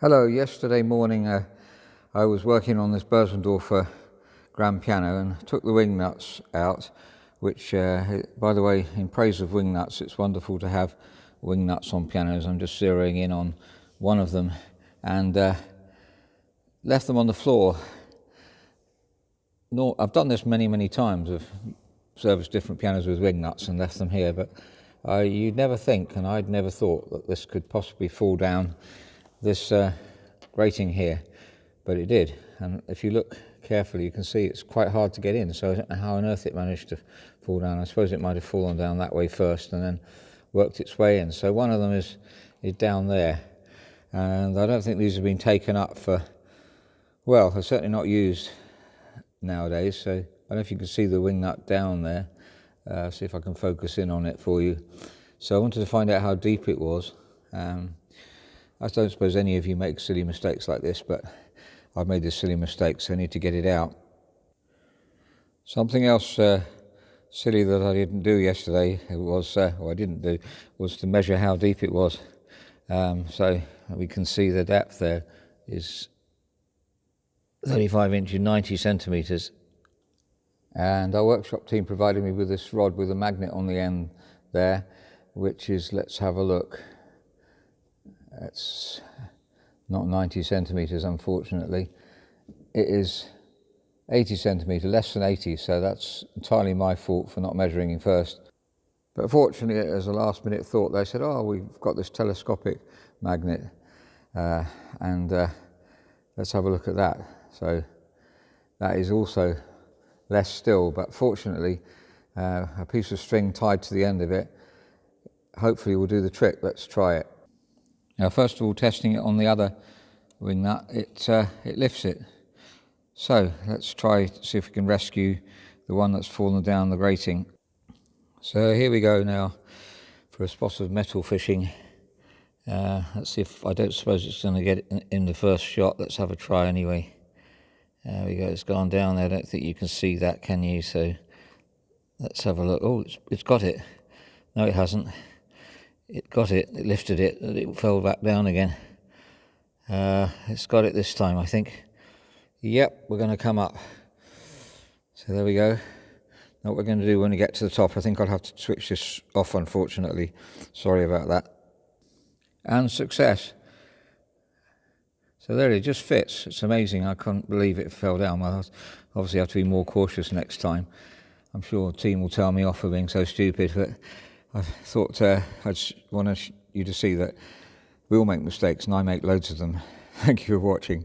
Hello, yesterday morning I was working on this Bösendorfer grand piano and took the wing nuts out, which by the way, in praise of wing nuts, it's wonderful to have wing nuts on pianos. I'm just zeroing in on one of them and left them on the floor. I've done this many times. I've serviced different pianos with wing nuts and left them here, but you'd never think, and I'd never thought, that this could possibly fall down this grating here, but it did. And if you look carefully, you can see it's quite hard to get in, so I don't know how on earth it managed to fall down. I suppose it might have fallen down that way first and then worked its way in. So one of them is down there, and I don't think these have been taken up for, well, they're certainly not used nowadays. So I don't know if you can see the wing nut down there. See if I can focus in on it for you. So I wanted to find out how deep it was. I don't suppose any of you make silly mistakes like this, but I've made this silly mistake, so I need to get it out. Something else silly that I didn't do yesterday was to measure how deep it was. So we can see the depth there is 35 inches, 90 centimetres. And our workshop team provided me with this rod with a magnet on the end there, which is, let's have a look. It's not 90 centimetres, unfortunately. It is 80 centimetres, less than 80, so that's entirely my fault for not measuring it first. But fortunately, as a last minute thought, they said, oh, we've got this telescopic magnet, and let's have a look at that. So that is also less still, but fortunately, a piece of string tied to the end of it hopefully will do the trick. Let's try it. Now, first of all, testing it on the other wing nut, it lifts it. So let's try to see if we can rescue the one that's fallen down the grating. So here we go now for a spot of metal fishing. Let's see if, I don't suppose it's going to get it in the first shot. Let's have a try anyway. There we go, it's gone down there. I don't think you can see that, can you? So let's have a look. Oh, it's got it. No, it hasn't. It got it, it lifted it, it fell back down again. It's got it this time, I think. Yep, we're going to come up. So there we go. Now what we're going to do when we get to the top, I think I'll have to switch this off, unfortunately. Sorry about that. And success. So there it just fits. It's amazing. I can't believe it fell down. I'll obviously have to be more cautious next time. I'm sure the team will tell me off for being so stupid, but I thought I just wanted you to see that we all make mistakes, and I make loads of them. Thank you for watching.